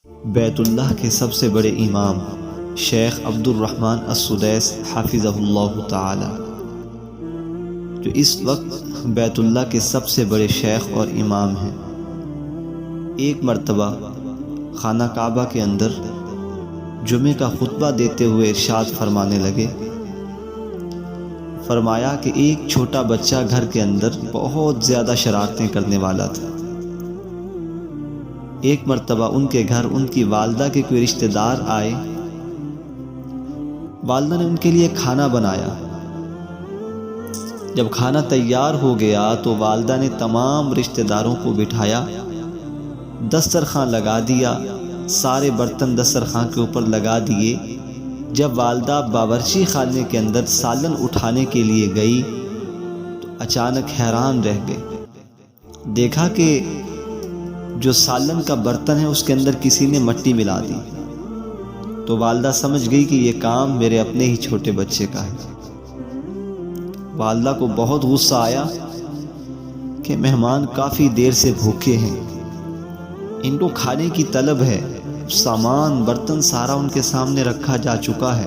بیت اللہ کے سب سے بڑے امام شیخ عبد الرحمن السدیس حافظہ اللہ تعالی، جو اس وقت بیت اللہ کے سب سے بڑے شیخ اور امام ہیں، ایک مرتبہ خانہ کعبہ کے اندر جمعے کا خطبہ دیتے ہوئے ارشاد فرمانے لگے، فرمایا کہ ایک چھوٹا بچہ گھر کے اندر بہت زیادہ شرارتیں کرنے والا تھا۔ ایک مرتبہ ان کے گھر ان کی والدہ کے کوئی رشتہ دار آئے، والدہ نے ان کے لیے کھانا بنایا۔ جب کھانا تیار ہو گیا تو والدہ نے تمام رشتہ داروں کو بٹھایا، دسترخوان لگا دیا، سارے برتن دسترخوان کے اوپر لگا دیے۔ جب والدہ باورچی خانے کے اندر سالن اٹھانے کے لیے گئی تو اچانک حیران رہ گئے، دیکھا کہ جو سالن کا برتن ہے اس کے اندر کسی نے مٹی ملا دی۔ تو والدہ سمجھ گئی کہ یہ کام میرے اپنے ہی چھوٹے بچے کا ہے۔ والدہ کو بہت غصہ آیا کہ مہمان کافی دیر سے بھوکے ہیں، ان کو کھانے کی طلب ہے، سامان برتن سارا ان کے سامنے رکھا جا چکا ہے،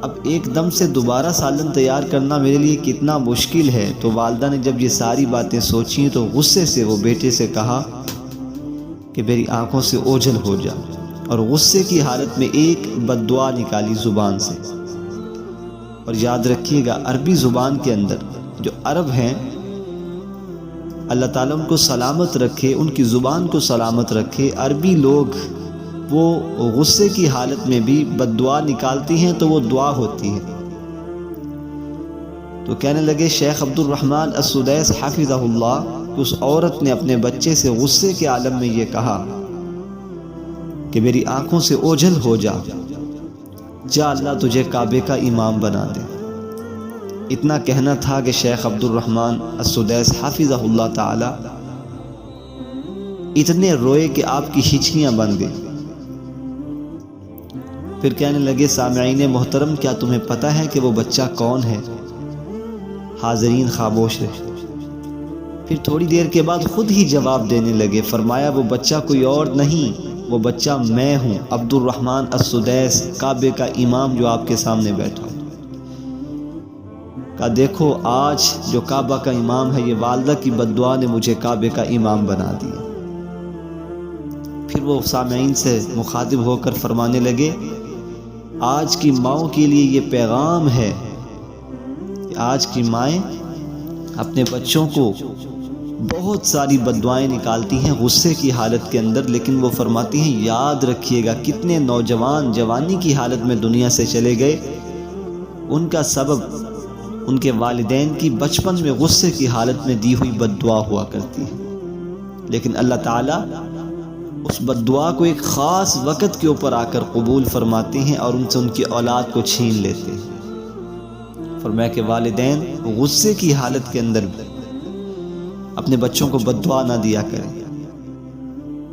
اب ایک دم سے دوبارہ سالن تیار کرنا میرے لیے کتنا مشکل ہے۔ تو والدہ نے جب یہ ساری باتیں سوچیں تو غصے سے وہ بیٹے سے کہا کہ میری آنکھوں سے اوجھل ہو جا، اور غصے کی حالت میں ایک بد دعا نکالی زبان سے۔ اور یاد رکھیے گا، عربی زبان کے اندر جو عرب ہیں، اللہ تعالیٰ ان کو سلامت رکھے، ان کی زبان کو سلامت رکھے، عربی لوگ وہ غصے کی حالت میں بھی بد دعا نکالتی ہیں تو وہ دعا ہوتی ہے۔ تو کہنے لگے شیخ عبد الرحمن السدیس حافظہ اللہ، اس عورت نے اپنے بچے سے غصے کے عالم میں یہ کہا کہ میری آنکھوں سے اوجھل ہو جا، جا اللہ تجھے کعبے کا امام بنا دے۔ اتنا کہنا تھا کہ شیخ عبد الرحمن السدیس حافظہ اللہ تعالی اتنے روئے کہ آپ کی ہچکیاں بن گئی۔ پھر کہنے لگے سامعین محترم، کیا تمہیں پتہ ہے کہ وہ بچہ کون ہے؟ حاضرین خاموش رہے۔ پھر تھوڑی دیر کے بعد خود ہی جواب دینے لگے، فرمایا وہ بچہ کوئی اور نہیں، وہ بچہ میں ہوں، عبد الرحمن السدیس، کعبے کا امام جو آپ کے سامنے بیٹھا۔ کہا دیکھو آج جو کعبہ کا امام ہے، یہ والدہ کی بد دعا نے مجھے کعبے کا امام بنا دیا۔ پھر وہ سامعین سے مخاطب ہو کر فرمانے لگے، آج کی ماؤں کے لیے یہ پیغام ہے کہ آج کی مائیں اپنے بچوں کو بہت ساری بد دعائیں نکالتی ہیں غصے کی حالت کے اندر، لیکن وہ فرماتی ہیں یاد رکھیے گا کتنے نوجوان جوانی کی حالت میں دنیا سے چلے گئے، ان کا سبب ان کے والدین کی بچپن میں غصے کی حالت میں دی ہوئی بد دعا ہوا کرتی ہے، لیکن اللہ تعالیٰ اس بد دعا کو ایک خاص وقت کے اوپر آ کر قبول فرماتے ہیں اور ان سے ان کی اولاد کو چھین لیتے ہیں۔ فرمایا کہ والدین غصے کی حالت کے اندر اپنے بچوں کو بد دعا نہ دیا کریں۔